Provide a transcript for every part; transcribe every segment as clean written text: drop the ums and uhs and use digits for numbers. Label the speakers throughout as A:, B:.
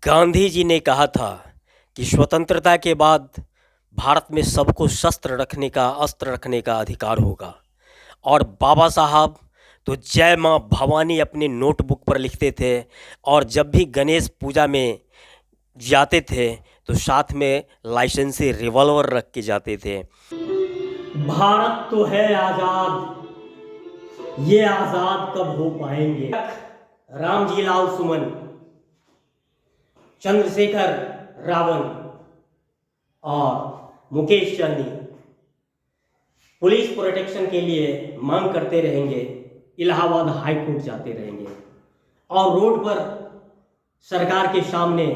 A: गांधी जी ने कहा था कि स्वतंत्रता के बाद भारत में सबको अस्त्र रखने का अधिकार होगा। और बाबा साहब तो जय माँ भवानी अपने नोटबुक पर लिखते थे। और जब भी गणेश पूजा में जाते थे तो साथ में लाइसेंसी रिवॉल्वर रख के जाते थे। भारत तो है आज़ाद, ये आज़ाद कब हो पाएंगे। रामजी लाल सुमन, चंद्रशेखर रावण और मुकेश सहनी पुलिस प्रोटेक्शन के लिए मांग करते रहेंगे, इलाहाबाद हाई कोर्ट जाते रहेंगे और रोड पर सरकार के सामने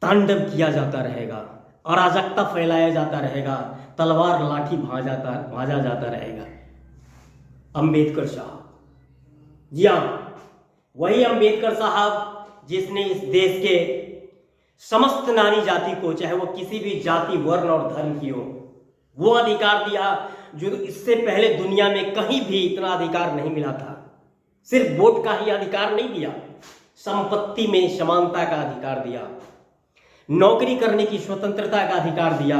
A: तांडव किया जाता रहेगा, अराजकता फैलाया जाता रहेगा, तलवार लाठी भाजा जाता रहेगा। अंबेडकर साहब, जी हाँ, वही अंबेडकर साहब जिसने इस देश के समस्त नारी जाति को, चाहे वो किसी भी जाति वर्ण और धर्म की हो, वो अधिकार दिया जो इससे पहले दुनिया में कहीं भी इतना अधिकार नहीं मिला था। सिर्फ वोट का ही अधिकार नहीं दिया, संपत्ति में समानता का अधिकार दिया, नौकरी करने की स्वतंत्रता का अधिकार दिया,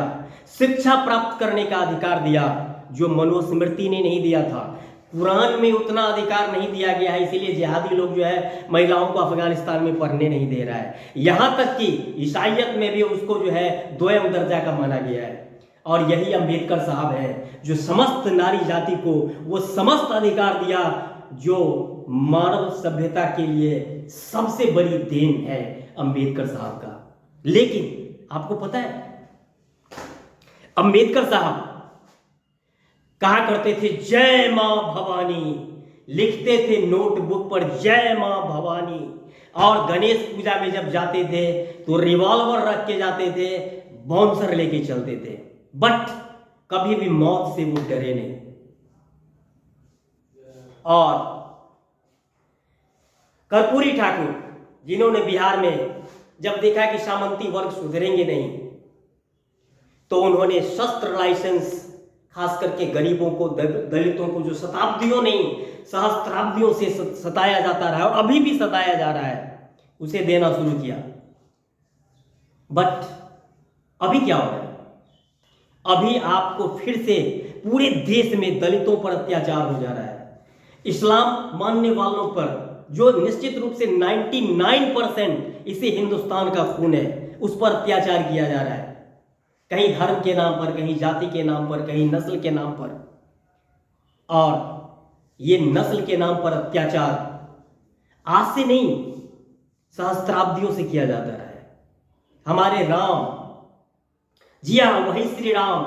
A: शिक्षा प्राप्त करने का अधिकार दिया जो मनुस्मृति ने नहीं दिया था। कुरान में उतना अधिकार नहीं दिया गया है, इसीलिए जिहादी लोग जो है महिलाओं को अफगानिस्तान में पढ़ने नहीं दे रहा है। यहाँ तक कि ईसाइयत में भी उसको जो है दोयम दर्जा का माना गया है। और यही अंबेडकर साहब है जो समस्त नारी जाति को वो समस्त अधिकार दिया जो मानव सभ्यता के लिए सबसे बड़ी देन है अंबेडकर साहब का। लेकिन आपको पता है अंबेडकर साहब कहा करते थे जय मां भवानी, लिखते थे नोटबुक पर जय मां भवानी। और गणेश पूजा में जब जाते थे तो रिवॉल्वर रख के जाते थे, बाउंसर लेके चलते थे, बट कभी भी मौत से वो डरे नहीं। और कर्पूरी ठाकुर जिन्होंने बिहार में जब देखा कि सामंती वर्ग सुधरेंगे नहीं तो उन्होंने शस्त्र लाइसेंस खास करके गरीबों को, दलितों को जो शताब्दियों नहीं सहस्त्राब्दियों से सताया जाता रहा और अभी भी सताया जा रहा है, उसे देना शुरू किया। बट अभी क्या हो रहा है? अभी आपको फिर से पूरे देश में दलितों पर अत्याचार हो जा रहा है। इस्लाम मानने वालों पर जो निश्चित रूप से 99% इसे हिंदुस्तान का खून है, उस पर अत्याचार किया जा रहा है, कहीं धर्म के नाम पर, कहीं जाति के नाम पर, कहीं नस्ल के नाम पर। और ये नस्ल के नाम पर अत्याचार आज से नहीं सहस्त्राब्दियों से किया जाता रहा है। हमारे राम, जी हाँ, वही श्री राम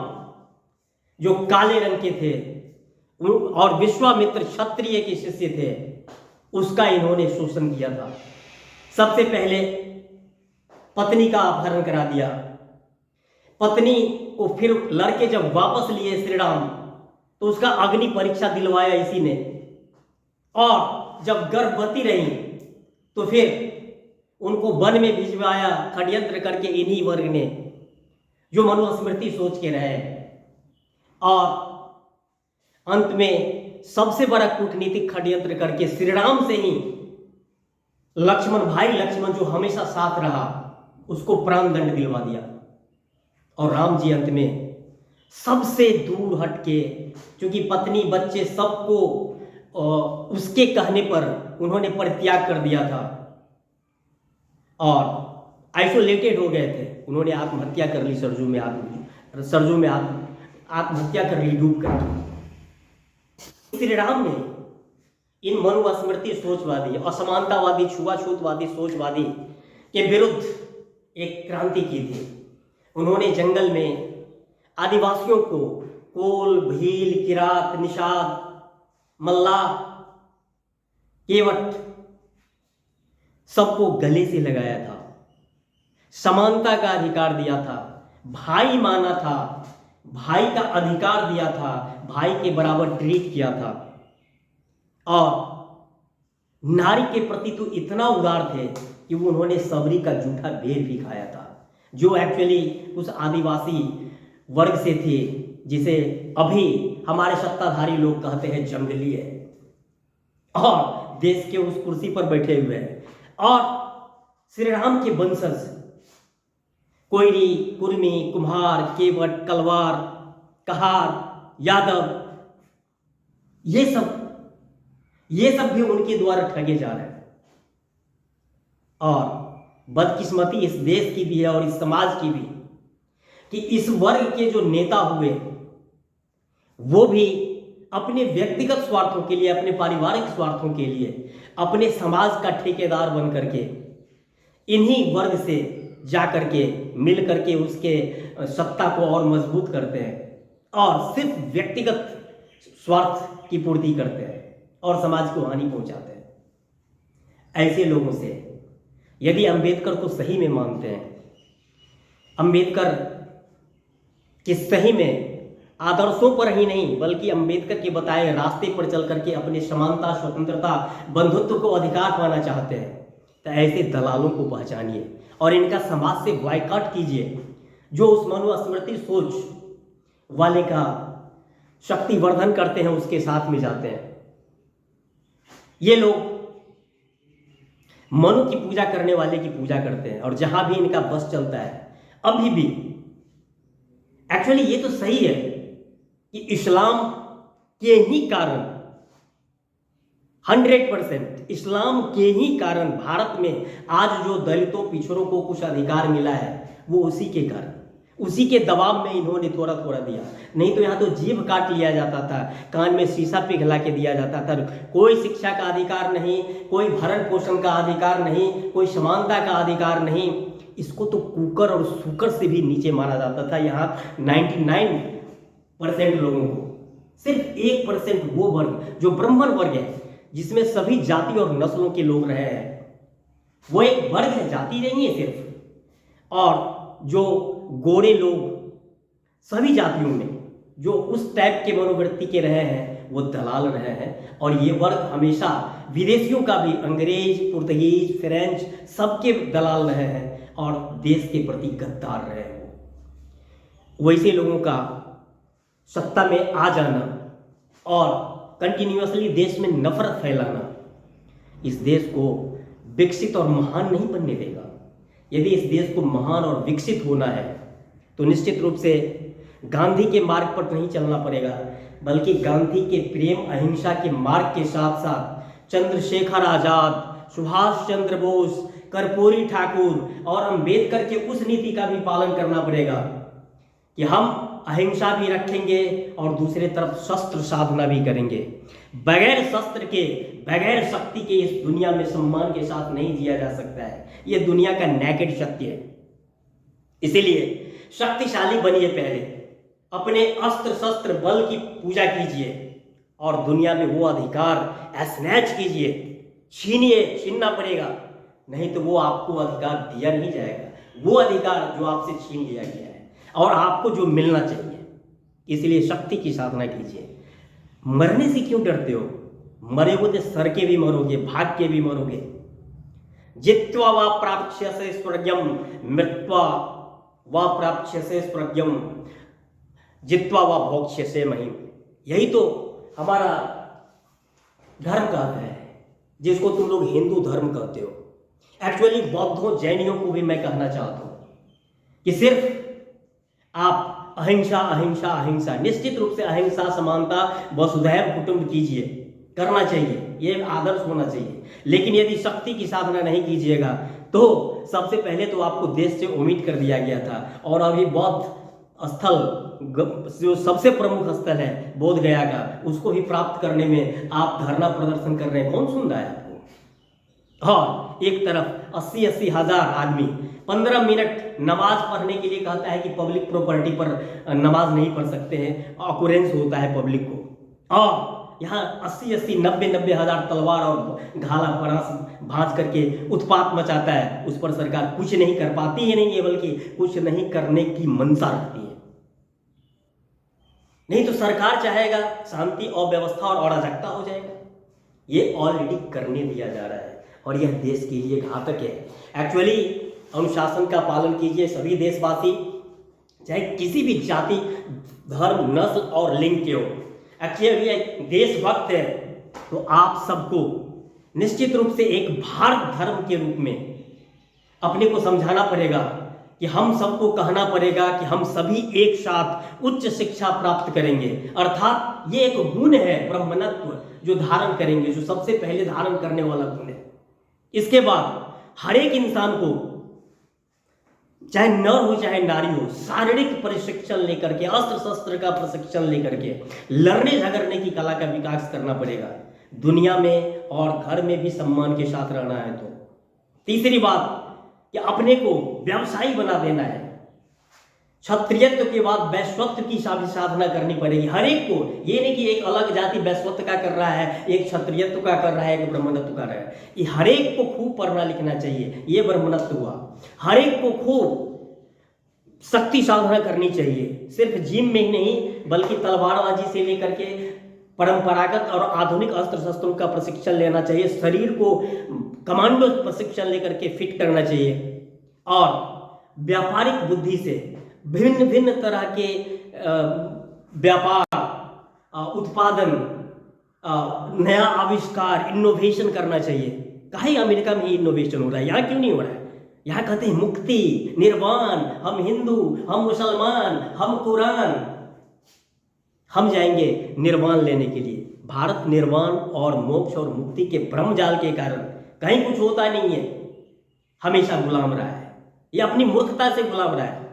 A: जो काले रंग के थे और विश्वामित्र क्षत्रिय के शिष्य थे, उसका इन्होंने शोषण किया था। सबसे पहले पत्नी का अपहरण करा दिया, पत्नी को फिर लड़के जब वापस लिए श्री राम तो उसका अग्नि परीक्षा दिलवाया इसी ने। और जब गर्भवती रही तो फिर उनको वन में भिजवाया षड्यंत्र करके इन्हीं वर्ग ने जो मनुस्मृति सोच के रहे। और अंत में सबसे बड़ा कूटनीतिक षड्यंत्र करके श्री राम से ही लक्ष्मण जो हमेशा साथ रहा, उसको प्राण दंड दिलवा दिया। और राम जी अंत में सबसे दूर हटके, क्योंकि पत्नी बच्चे सबको उसके कहने पर उन्होंने परित्याग कर दिया था और आइसोलेटेड हो गए थे, उन्होंने आत्महत्या कर ली, सरजू में आत्महत्या कर ली डूब कर। श्री राम ने इन मनुस्मृति सोचवादी, असमानतावादी, छुआछूतवादी सोचवादी के विरुद्ध एक क्रांति की थी। उन्होंने जंगल में आदिवासियों को कोल, भील, किरात, निषाद, मल्लाह, केवट सबको गले से लगाया था, समानता का अधिकार दिया था, भाई माना था, भाई का अधिकार दिया था, भाई के बराबर ट्रीट किया था। और नारी के प्रति तो इतना उदार थे कि वो उन्होंने सबरी का जूठा बेर भी खाया था, जो एक्चुअली उस आदिवासी वर्ग से थे जिसे अभी हमारे सत्ताधारी लोग कहते हैं जंगली है और देश के उस कुर्सी पर बैठे हुए हैं। और श्री राम के वंशज कोयरी, कुर्मी, कुम्हार, केवट, कलवार, कहार, यादव, ये सब भी उनके द्वारा ठगे जा रहे हैं। और बदकिस्मती इस देश की भी है और इस समाज की भी कि इस वर्ग के जो नेता हुए वो भी अपने व्यक्तिगत स्वार्थों के लिए, अपने पारिवारिक स्वार्थों के लिए, अपने समाज का ठेकेदार बन करके इन्हीं वर्ग से जा करके मिल करके उसके सत्ता को और मजबूत करते हैं और सिर्फ व्यक्तिगत स्वार्थ की पूर्ति करते हैं और समाज को हानि पहुंचाते हैं। ऐसे लोगों से यदि अंबेडकर को सही में मानते हैं, अंबेडकर के सही में आदर्शों पर ही नहीं बल्कि अंबेडकर के बताए रास्ते पर चल करके अपने समानता, स्वतंत्रता, बंधुत्व को अधिकार पाना चाहते हैं, तो ऐसे दलालों को पहचानिए और इनका समाज से बॉयकॉट कीजिए, जो उस मनुस्मृति सोच वाले का शक्तिवर्धन करते हैं उसके साथ में जाते हैं। ये लोग मनु की पूजा करने वाले की पूजा करते हैं और जहां भी इनका बस चलता है अभी भी। एक्चुअली ये तो सही है कि इस्लाम के ही कारण 100% इस्लाम के ही कारण भारत में आज जो दलितों, पिछड़ों को कुछ अधिकार मिला है वो उसी के कारण, उसी के दबाव में इन्होंने थोड़ा थोड़ा दिया। नहीं तो यहाँ तो जीभ काट लिया जाता था, कान में शीशा पिघला के दिया जाता था। कोई शिक्षा का अधिकार नहीं, कोई भरण पोषण का अधिकार नहीं, कोई समानता का अधिकार नहीं। इसको तो कुकर और सुकर से भी नीचे माना जाता था। यहाँ 99% लोगों को, सिर्फ 1% वो वर्ग जो ब्राह्मण वर्ग है जिसमें सभी जाति और नस्लों के लोग रहे हैं, वो एक वर्ग है, जाति नहीं है सिर्फ। और जो गोरे लोग सभी जातियों में जो उस टाइप के मनोवृत्ति के रहे हैं वो दलाल रहे हैं। और ये वर्ग हमेशा विदेशियों का भी, अंग्रेज, पुर्तगीज, फ्रेंच, सबके दलाल रहे हैं और देश के प्रति गद्दार रहे हैं। वैसे लोगों का सत्ता में आ जाना और कंटिन्यूअसली देश में नफरत फैलाना इस देश को विकसित और महान नहीं बनने देगा। यदि इस देश को महान और विकसित होना है तो निश्चित रूप से गांधी के मार्ग पर नहीं चलना पड़ेगा, बल्कि गांधी के प्रेम अहिंसा के मार्ग के साथ साथ चंद्रशेखर आजाद, सुभाष चंद्र बोस, कर्पूरी ठाकुर और अंबेडकर के उस नीति का भी पालन करना पड़ेगा कि हम अहिंसा भी रखेंगे और दूसरी तरफ शस्त्र साधना भी करेंगे। बगैर शस्त्र के, बगैर शक्ति के इस दुनिया में सम्मान के साथ नहीं जिया जा सकता है। ये दुनिया का नेकेड सत्य है। इसीलिए शक्तिशाली बनिए, पहले अपने अस्त्र शस्त्र बल की पूजा कीजिए और दुनिया में वो अधिकार स्नैच कीजिए, छीनिए, छीनना पड़ेगा, नहीं तो वो आपको अधिकार दिया नहीं जाएगा, वो अधिकार जो आपसे छीन लिया गया है और आपको जो मिलना चाहिए। इसलिए शक्ति की साधना कीजिए। मरने से क्यों डरते हो? मरोगे तो सर के भी मरोगे, भाग के भी मरोगे। जित्वा वा प्राप्स्यसे स्वर्गम, मृत्वा वा प्राप्स्यसे स्वर्गम, जित्वा वा भोक्ष्यसे महिम। यही तो हमारा धर्म कहता है, जिसको तुम लोग हिंदू धर्म कहते हो। एक्चुअली बौद्धों, जैनियों को भी मैं कहना चाहता हूं कि सिर्फ आप अहिंसा अहिंसा अहिंसा, निश्चित रूप से अहिंसा, समानता, वसुधैव कुटुंब कीजिए, करना चाहिए, ये आदर्श होना चाहिए। लेकिन यदि शक्ति की साधना नहीं कीजिएगा तो सबसे पहले तो आपको देश से ओमिट कर दिया गया था। और अभी बौद्ध स्थल, जो सबसे प्रमुख स्थल है बोध गया का, उसको भी प्राप्त करने में आप धरना प्रदर्शन कर रहे हैं। कौन सुन रहा है आपको? और एक तरफ 80-80 हजार आदमी 15 मिनट नमाज पढ़ने के लिए कहता है कि पब्लिक प्रॉपर्टी पर नमाज नहीं पढ़ सकते हैं, ऑकुरेंस होता है पब्लिक को। और यहाँ 80-80, 90-90 हजार तलवार और घाला परास भांज करके उत्पात मचाता है। उस पर सरकार कुछ नहीं कर पाती है, नहीं है बल्कि कुछ नहीं करने की मंशा रखती है। नहीं तो सरकार चाहेगा शांति और व्यवस्था और अराजकता हो जाएगा। ये ऑलरेडी करने दिया जा रहा है और यह देश के लिए घातक है। एक्चुअली अनुशासन का पालन कीजिए सभी देशवासी, चाहे किसी भी जाति, धर्म, नस्ल और लिंग के हो। एक्चुअली एक देशभक्त है तो आप सबको निश्चित रूप से एक भारत धर्म के रूप में अपने को समझाना पड़ेगा कि हम सबको कहना पड़ेगा कि हम सभी एक साथ उच्च शिक्षा प्राप्त करेंगे। अर्थात ये एक गुण है ब्रह्मणत्व जो धारण करेंगे, जो सबसे पहले धारण करने वाला गुण है। इसके बाद हर एक इंसान को, चाहे नर हो चाहे नारी हो, शारीरिक प्रशिक्षण लेकर के, अस्त्र शस्त्र का प्रशिक्षण लेकर के लड़ने झगड़ने की कला का विकास करना पड़ेगा, दुनिया में और घर में भी सम्मान के साथ रहना है। तो तीसरी बात कि अपने को व्यवसायी बना देना है। क्षत्रियत्व के बाद वैश्वत्व की साधना करनी पड़ेगी हर एक को। ये नहीं कि एक अलग जाति वैश्वत्व का कर रहा है, एक क्षत्रियत्व का कर रहा है, एक ब्राह्मणत्व का कर रहा है। ये हर एक को खूब पढ़ना लिखना चाहिए, ये ब्राह्मणत्व हुआ। हर एक को खूब शक्ति साधना करनी चाहिए, सिर्फ जिम में ही नहीं बल्कि तलवारबाजी से लेकर के परंपरागत और आधुनिक अस्त्र शस्त्रों का प्रशिक्षण लेना चाहिए। शरीर को कमांडो प्रशिक्षण लेकर के फिट करना चाहिए और व्यापारिक बुद्धि से भिन्न भिन्न तरह के व्यापार, उत्पादन, नया आविष्कार, इनोवेशन करना चाहिए। काहे अमेरिका में ही इनोवेशन हो रहा है, यहाँ क्यों नहीं हो रहा है? यहाँ कहते हैं मुक्ति, निर्वाण, हम हिंदू, हम मुसलमान, हम कुरान, हम जाएंगे निर्वाण लेने के लिए। भारत निर्वाण और मोक्ष और मुक्ति के ब्रह्मजाल के कारण कहीं कुछ होता नहीं है, हमेशा गुलाम रहा है, ये अपनी मूर्खता से गुलाम रहा है।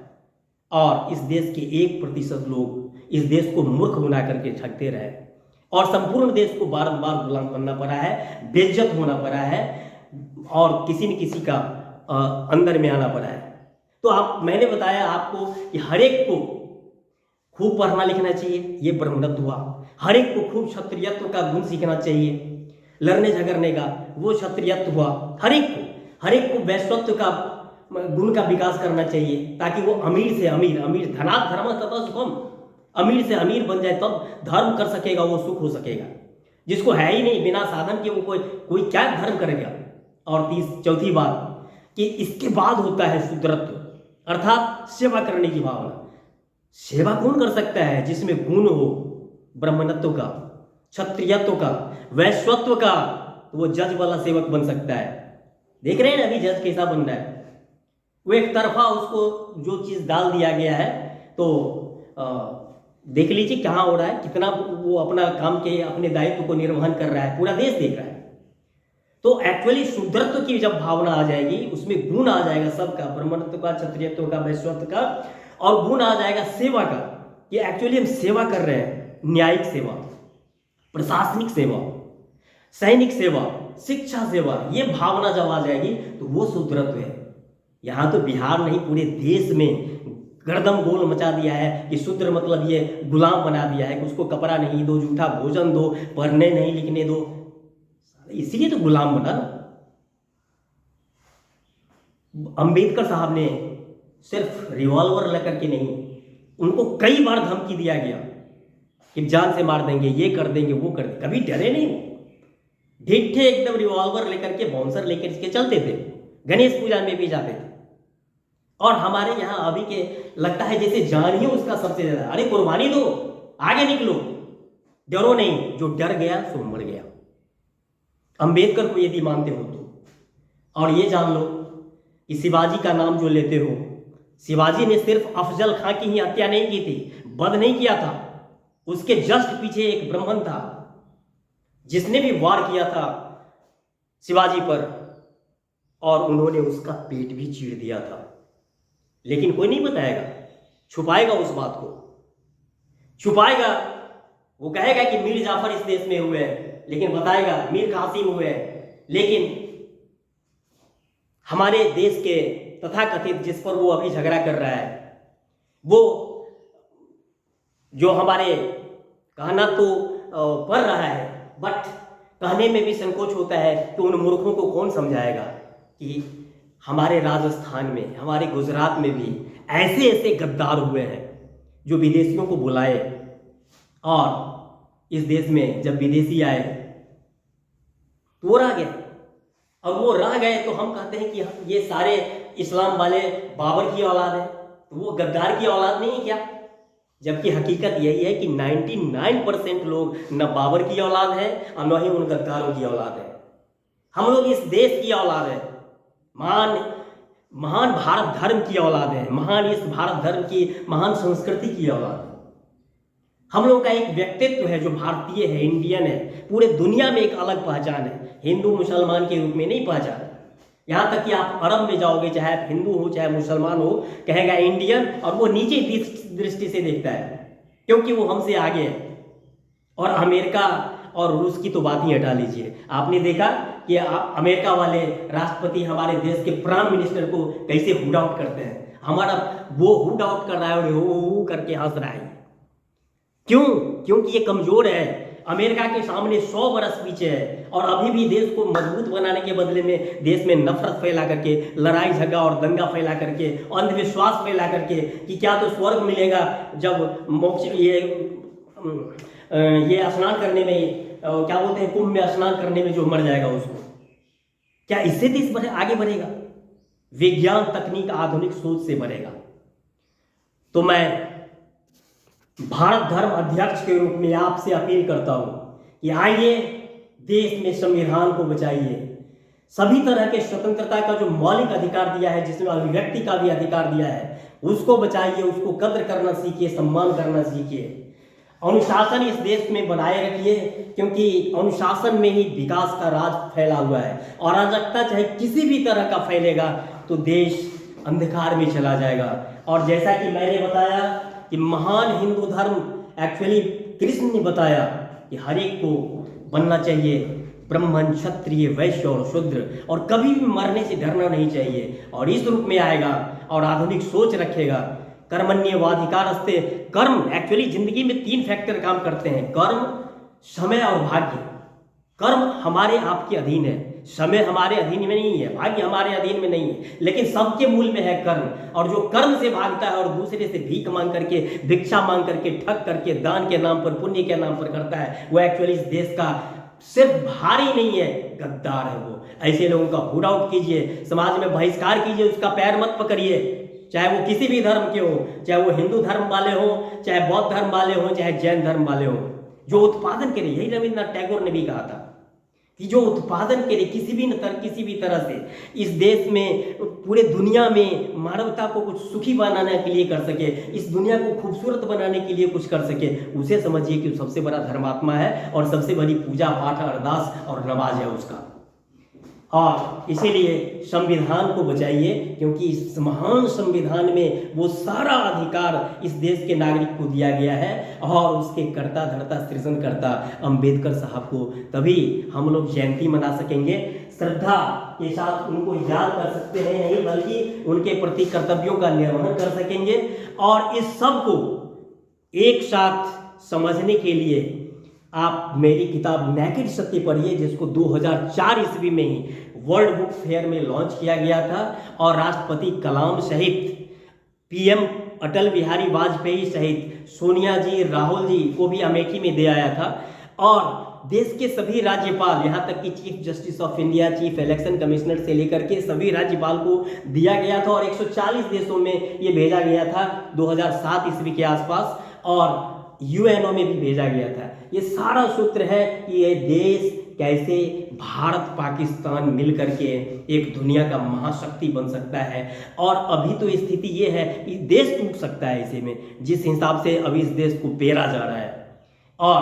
A: और इस देश के 1% लोग इस देश को मूर्ख बना करके ठगते रहे और संपूर्ण देश को बारंबार गुलाम करना पड़ा है, बेइज्जत होना पड़ा है और किसी न किसी का अंदर में आना पड़ा है। तो मैंने बताया आपको कि हर एक को खूब पढ़ना लिखना चाहिए, ये ब्रह्मणत्व हुआ। हर एक को खूब क्षत्रियत्व का गुण सीखना चाहिए, लड़ने झगड़ने का, वो क्षत्रियत्व हुआ। हर एक को वैश्वत्व का गुण का विकास करना चाहिए ताकि वो अमीर से अमीर, धनात् धर्म तथा सुखम, अमीर से अमीर बन जाए, तब धर्म कर सकेगा, वो सुख हो सकेगा। जिसको है ही नहीं, बिना साधन के वो कोई क्या धर्म करेगा। और चौथी बात कि इसके बाद होता है शूद्रत्व, अर्थात सेवा करने की भावना। सेवा कौन कर सकता है? जिसमें गुण हो ब्राह्मणत्व का, क्षत्रियत्व का, वैश्वत्व का, तो वो जज वाला सेवक बन सकता है। देख रहे हैं ना अभी जज कैसा बन रहा है, वो एक तरफा उसको जो चीज़ डाल दिया गया है। तो देख लीजिए कहाँ हो रहा है, कितना वो अपना काम के अपने दायित्व को निर्वहन कर रहा है, पूरा देश देख रहा है। तो एक्चुअली शूद्रत्व की जब भावना आ जाएगी, उसमें गुण आ जाएगा सबका, ब्राह्मणत्व का, क्षत्रियत्व का, वैश्वत्व का, और गुण आ जाएगा सेवा का कि एक्चुअली हम सेवा कर रहे हैं, न्यायिक सेवा, प्रशासनिक सेवा, सैनिक सेवा, शिक्षा सेवा, ये भावना जब आ जाएगी तो वो शूद्रत्व है। यहाँ तो बिहार नहीं पूरे देश में गर्दम गोल मचा दिया है कि शूद्र मतलब ये गुलाम बना दिया है कि उसको कपड़ा नहीं दो, जूठा भोजन दो, पढ़ने नहीं लिखने दो, इसीलिए तो गुलाम बना ना। अंबेडकर साहब ने सिर्फ रिवॉल्वर लेकर के नहीं, उनको कई बार धमकी दिया गया कि जान से मार देंगे, ये कर देंगे, वो कर देंगे, कभी डरे नहीं वो, ढिठे एकदम रिवॉल्वर लेकर के, बाउंसर लेकर के चलते थे, गणेश पूजा में भी जाते थे। और हमारे यहाँ अभी के लगता है जैसे जान ही उसका सबसे ज्यादा, अरे कुर्बानी दो, आगे निकलो, डरो नहीं, जो डर गया सो मर गया। अंबेडकर को यदि मानते हो तो। और ये जान लो कि शिवाजी का नाम जो लेते हो, शिवाजी ने सिर्फ अफजल खां की ही हत्या नहीं की थी, वध नहीं किया था, उसके जस्ट पीछे एक ब्राह्मण था जिसने भी वार किया था शिवाजी पर, और उन्होंने उसका पेट भी चीर दिया था। लेकिन कोई नहीं बताएगा, छुपाएगा, उस बात को छुपाएगा। वो कहेगा कि मीर जाफर इस देश में हुए हैं, लेकिन बताएगा मीर कासिम हुए हैं। लेकिन हमारे देश के तथाकथित, जिस पर वो अभी झगड़ा कर रहा है, वो जो हमारे कहना तो पढ़ रहा है, बट कहने में भी संकोच होता है कि उन मूर्खों को कौन समझाएगा कि हमारे राजस्थान में, हमारे गुजरात में भी ऐसे ऐसे गद्दार हुए हैं जो विदेशियों को बुलाए, और इस देश में जब विदेशी आए तो वो रह गए, और वो रह गए तो हम कहते हैं कि ये सारे इस्लाम वाले बाबर की औलाद है, तो वो गद्दार की औलाद नहीं है क्या? जबकि हकीकत यही है कि 99% लोग न बाबर की औलाद है और न ही उन गद्दारों की औलाद है। हम लोग इस देश की औलाद है। मान महान भारत धर्म की औलाद है, महान इस भारत धर्म की महान संस्कृति की औलाद है। हम लोगों का एक व्यक्तित्व है जो भारतीय है, इंडियन है, पूरे दुनिया में एक अलग पहचान है, हिंदू मुसलमान के रूप में नहीं पहचान। यहाँ तक कि आप अरब में जाओगे, चाहे आप हिंदू हो चाहे मुसलमान हो, कहेगा इंडियन, और वो नीचे दृष्टि से देखता है क्योंकि वो हमसे आगे है। और अमेरिका और रूस की तो बात ही हटा लीजिए, आपने देखा कि अमेरिका वाले राष्ट्रपति हमारे देश के प्राइम मिनिस्टर को कैसे हुड आउट करते हैं। हमारा वो हुड आउट कर रहा है और हो करके हंस रहा है। क्यों? क्योंकि ये कमजोर है, अमेरिका के सामने 100 बरस पीछे है, और अभी भी देश को मजबूत बनाने के बदले में देश में नफरत फैला करके, लड़ाई झगड़ा और दंगा फैला करके, अंधविश्वास फैला करके कि क्या तो स्वर्ग मिलेगा जब मोक्ष ये स्नान करने में, क्या बोलते हैं, कुंभ में स्नान करने में जो मर जाएगा उसको, क्या इससे देश आगे बढ़ेगा? विज्ञान तकनीक आधुनिक सोच से बढ़ेगा। तो मैं भारत धर्म अध्यक्ष के रूप में आपसे अपील करता हूं कि आइए देश में संविधान को बचाइए, सभी तरह के स्वतंत्रता का जो मौलिक अधिकार दिया है, जिसमें अभिव्यक्ति का भी अधिकार दिया है, उसको बचाइए, उसको कद्र करना सीखिए, सम्मान करना सीखिए। अनुशासन इस देश में बनाए रखिए, क्योंकि अनुशासन में ही विकास का राज फैला हुआ है। और अराजकता चाहे किसी भी तरह का फैलेगा तो देश अंधकार में चला जाएगा। और जैसा कि मैंने बताया कि महान हिंदू धर्म, एक्चुअली कृष्ण ने बताया कि हर एक को बनना चाहिए ब्राह्मण, क्षत्रिय, वैश्य और शूद्र, और कभी भी मरने से डरना नहीं चाहिए। और इस रूप में आएगा और आधुनिक सोच रखेगा। कर्मण्येवाधिकारस्ते, कर्म, एक्चुअली जिंदगी में 3 फैक्टर काम करते हैं, कर्म, समय और भाग्य। कर्म हमारे आपके अधीन है, समय हमारे अधीन में नहीं है, भाग्य हमारे अधीन में नहीं है, लेकिन सबके मूल में है कर्म। और जो कर्म से भागता है और दूसरे से भीख मांग करके, भिक्षा मांग करके, ठग करके, दान के नाम पर, पुण्य के नाम पर करता है, वो एक्चुअली इस देश का सिर्फ भारी नहीं है, गद्दार है वो। ऐसे लोगों का हुड आउट कीजिए, समाज में बहिष्कार कीजिए, उसका पैर मत पकड़िए, चाहे वो किसी भी धर्म के हो, चाहे वो हिंदू धर्म वाले हो, चाहे बौद्ध धर्म वाले हो, चाहे जैन धर्म वाले हो। जो उत्पादन करे, यही रविन्द्रनाथ टैगोर ने भी कहा था कि जो उत्पादन करे किसी भी तरह से इस देश में, पूरे दुनिया में मानवता को कुछ सुखी बनाने के लिए कर सके, इस दुनिया को खूबसूरत बनाने के लिए कुछ कर सके, उसे समझिए कि सबसे बड़ा धर्मात्मा है और सबसे बड़ी पूजा पाठ, अरदास और नमाज है उसका। और इसीलिए संविधान को बचाइए, क्योंकि इस महान संविधान में वो सारा अधिकार इस देश के नागरिक को दिया गया है। और उसके कर्ता धर्ता सृजनकर्ता अंबेडकर साहब को तभी हम लोग जयंती मना सकेंगे, श्रद्धा के साथ उनको याद कर सकते हैं, नहीं बल्कि उनके प्रति कर्तव्यों का निर्वहन कर सकेंगे। और इस सब को एक साथ समझने के लिए आप मेरी किताब नेकेड सत्य पढ़िए, जिसको 2004 ईस्वी में ही वर्ल्ड बुक फेयर में लॉन्च किया गया था, और राष्ट्रपति कलाम सहित, पीएम अटल बिहारी वाजपेयी सहित, सोनिया जी, राहुल जी को भी अमेठी में दे आया था। और देश के सभी राज्यपाल, यहाँ तक कि chief justice of India, chief election commissioner से लेकर के सभी राज्यपाल को दिया गया था। और 140 देशों में ये भेजा गया था 2007 ईस्वी के आसपास, और यूएनओ में भी भेजा गया था। ये सारा सूत्र है कि ये देश कैसे भारत पाकिस्तान मिल करके एक दुनिया का महाशक्ति बन सकता है। और अभी तो स्थिति ये है कि देश टूट सकता है ऐसे में, जिस हिसाब से अभी इस देश को पेरा जा रहा है। और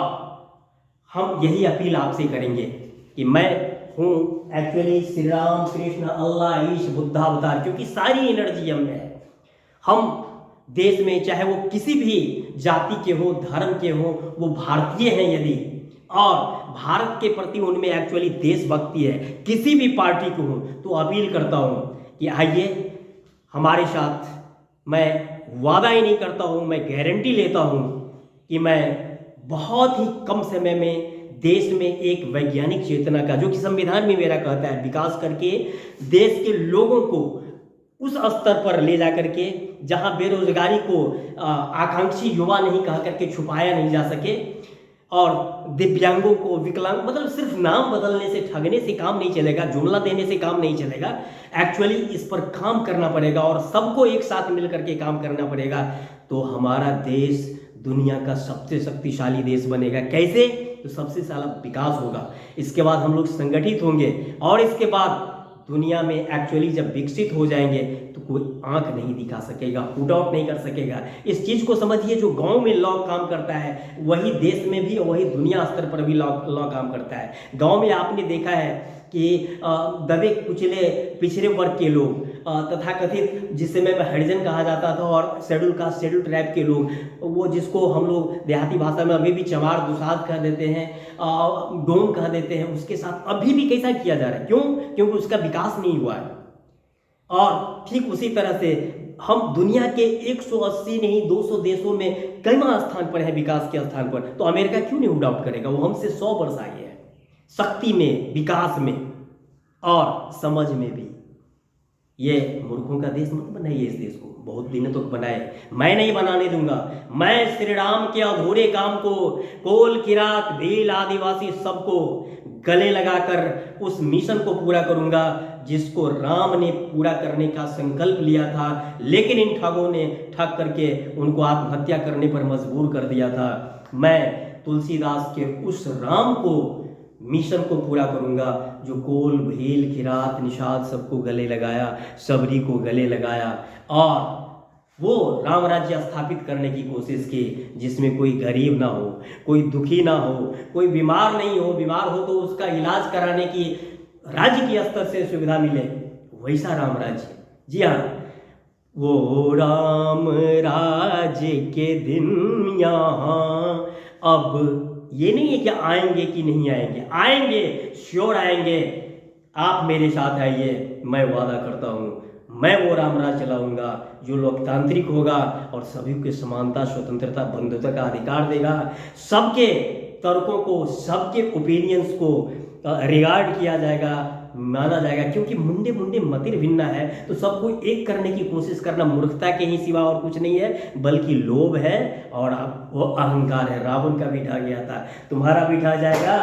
A: हम यही अपील आपसे करेंगे कि मैं हूँ एक्चुअली श्री राम, कृष्ण, अल्लाह, ईश, बुद्धा अवतार, क्योंकि सारी एनर्जी हम में है। हम देश में चाहे वो किसी भी जाति के हो, धर्म के हो, वो भारतीय हैं यदि, और भारत के प्रति उनमें एक्चुअली देशभक्ति है, किसी भी पार्टी को हो, तो अपील करता हूँ कि आइए हमारे साथ। मैं वादा ही नहीं करता हूँ, मैं गारंटी लेता हूँ कि मैं बहुत ही कम समय में देश में एक वैज्ञानिक चेतना का, जो कि संविधान में मेरा कहता है, विकास करके देश के लोगों को उस स्तर पर ले जा करके जहां बेरोजगारी को आकांक्षी युवा नहीं कह करके छुपाया नहीं जा सके, और दिव्यांगों को, विकलांग, मतलब सिर्फ नाम बदलने से, ठगने से काम नहीं चलेगा, जुमला देने से काम नहीं चलेगा। एक्चुअली इस पर काम करना पड़ेगा और सबको एक साथ मिल करके काम करना पड़ेगा, तो हमारा देश दुनिया का सबसे शक्तिशाली देश बनेगा। कैसे? तो सबसे सारा विकास होगा, इसके बाद हम लोग संगठित होंगे, और इसके बाद दुनिया में एक्चुअली जब विकसित हो जाएंगे तो कोई आंख नहीं दिखा सकेगा, हुड आउट नहीं कर सकेगा। इस चीज़ को समझिए, जो गांव में लॉ काम करता है वही देश में भी और वही दुनिया स्तर पर भी लॉ काम करता है। गांव में आपने देखा है कि दबे कुचले पिछड़े वर्ग के लोग, तथा कथित जिस समय में हरिजन कहा जाता था, और शेड्यूल कास्ट शेड्यूल ट्राइब के लोग, वो जिसको हम लोग देहाती भाषा में अभी भी चमार दुसाध कह देते हैं, डोम कह देते हैं, उसके साथ अभी भी कैसा किया जा रहा है? क्यों? क्योंकि उसका विकास नहीं हुआ है। और ठीक उसी तरह से हम दुनिया के 180 नहीं 200 देशों में कईवां स्थान पर है विकास के स्थान पर, तो अमेरिका क्यों नहीं हुड आउट करेगा? वो हमसे 100 वर्ष आगे है शक्ति में, विकास में और समझ में भी। ये मूर्खों का देश मत बनाइए, इस देश को बहुत दिनों तक बनाए, मैं नहीं बनाने दूंगा। मैं श्री राम के अधूरे काम को कोल किरात भील आदिवासी सबको गले लगाकर उस मिशन को पूरा करूंगा जिसको राम ने पूरा करने का संकल्प लिया था, लेकिन इन ठगों ने ठग करके उनको आत्महत्या करने पर मजबूर कर दिया था। मैं तुलसीदास के उस राम को मिशन को पूरा करूंगा जो कोल भील किरात निषाद सबको गले लगाया, सबरी को गले लगाया और वो राम राज्य स्थापित करने की कोशिश की, जिसमें कोई गरीब ना हो, कोई दुखी ना हो, कोई बीमार नहीं हो, बीमार हो तो उसका इलाज कराने की राज्य के स्तर से सुविधा मिले, वैसा राम राज्य। जी हाँ, वो राम राज्य के दिन यहाँ अब ये नहीं है कि आएंगे कि नहीं आएंगे, आएंगे, श्योर आएंगे। आप मेरे साथ आइए, मैं वादा करता हूँ मैं वो राम राज चलाऊंगा जो लोकतांत्रिक होगा और सभी के समानता, स्वतंत्रता, बंधुता का अधिकार देगा। सबके तर्कों को, सबके ओपिनियंस को रिगार्ड किया जाएगा, माना जाएगा, क्योंकि मुंडे मुंडे मतिर भिन्ना है, तो सबको एक करने की कोशिश करना मूर्खता के ही सिवा और कुछ नहीं है, बल्कि लोभ है और वो अहंकार है। रावण का भी ढा गया था, तुम्हारा भी ढा जाएगा।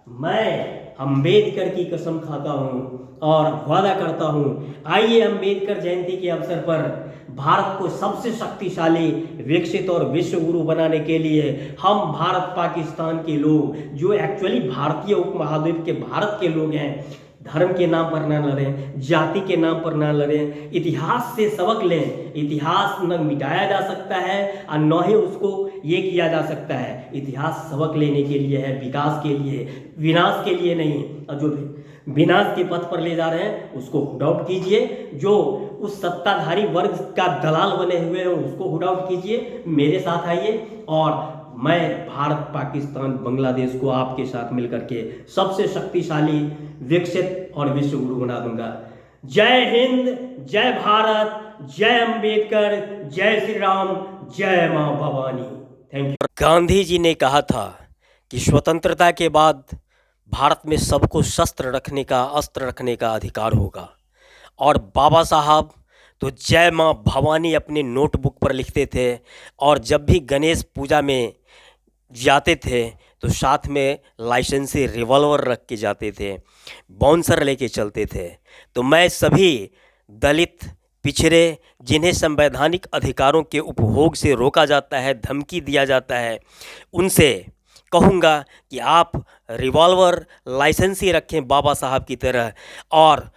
A: मैं अंबेडकर की कसम खाता हूँ और वादा करता हूँ, आइए अंबेडकर जयंती के अवसर पर भारत को सबसे शक्तिशाली, विकसित और विश्व गुरु बनाने के लिए हम भारत पाकिस्तान के लोग, जो एक्चुअली भारतीय उपमहाद्वीप के भारत के लोग हैं, धर्म के नाम पर ना लड़ें, जाति के नाम पर ना लड़ें, इतिहास से सबक लें। इतिहास न मिटाया जा सकता है और न ही उसको ये किया जा सकता है। इतिहास सबक लेने के लिए है, विकास के लिए, विनाश के लिए नहीं। और जो विनाश के पथ पर ले जा रहे हैं उसको हुड आउट कीजिए, जो उस सत्ताधारी वर्ग का दलाल बने हुए हैं उसको हुड आउट कीजिए, मेरे साथ आइए और मैं भारत, पाकिस्तान, बांग्लादेश को आपके साथ मिलकर के सबसे शक्तिशाली, विकसित और विश्व गुरु बना दूंगा। जय हिंद, जय भारत, जय अंबेडकर, जय श्री राम, जय मां भवानी। Thank you.
B: गांधी जी ने कहा था कि स्वतंत्रता के बाद भारत में सबको शस्त्र रखने का, अस्त्र रखने का अधिकार होगा, और बाबा साहब तो जय मां भवानी अपने नोटबुक पर लिखते थे, और जब भी गणेश पूजा में जाते थे तो साथ में लाइसेंसी रिवॉल्वर रख के जाते थे, बाउंसर लेके चलते थे। तो मैं सभी दलित, पिछड़े, जिन्हें संवैधानिक अधिकारों के उपभोग से रोका जाता है, धमकी दिया जाता है, उनसे कहूँगा कि आप रिवॉल्वर लाइसेंसी रखें बाबा साहब की तरह। और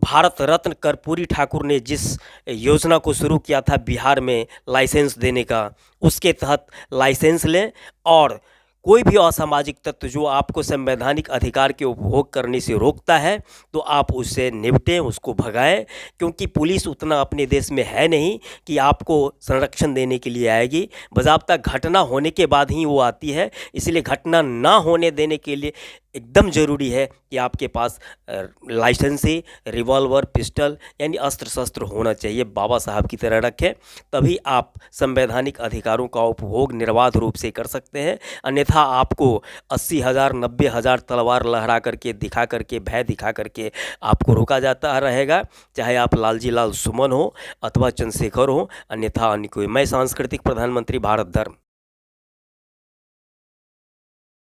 B: भारत रत्न कर्पूरी ठाकुर ने जिस योजना को शुरू किया था बिहार में लाइसेंस देने का, उसके तहत लाइसेंस लें, और कोई भी असामाजिक तत्व जो आपको संवैधानिक अधिकार के उपभोग करने से रोकता है तो आप उससे निपटें, उसको भगाएं, क्योंकि पुलिस उतना अपने देश में है नहीं कि आपको संरक्षण देने के लिए आएगी। बज़ाब्ता घटना होने के बाद ही वो आती है, इसलिए घटना ना होने देने के लिए एकदम ज़रूरी है कि आपके पास लाइसेंसी, रिवॉल्वर, पिस्टल यानी अस्त्र शस्त्र होना चाहिए, बाबा साहब की तरह रखें, तभी आप संवैधानिक अधिकारों का उपभोग निर्बाध रूप से कर सकते हैं। अन्यथा आपको 80,000, 90,000 तलवार लहरा करके, दिखा करके, भय दिखा करके आपको रोका जाता रहेगा, चाहे आप लालजी लाल सुमन हो अथवा चंद्रशेखर हो, अन्यथा अन्य कोई। मैं सांस्कृतिक प्रधानमंत्री, भारत धर्म।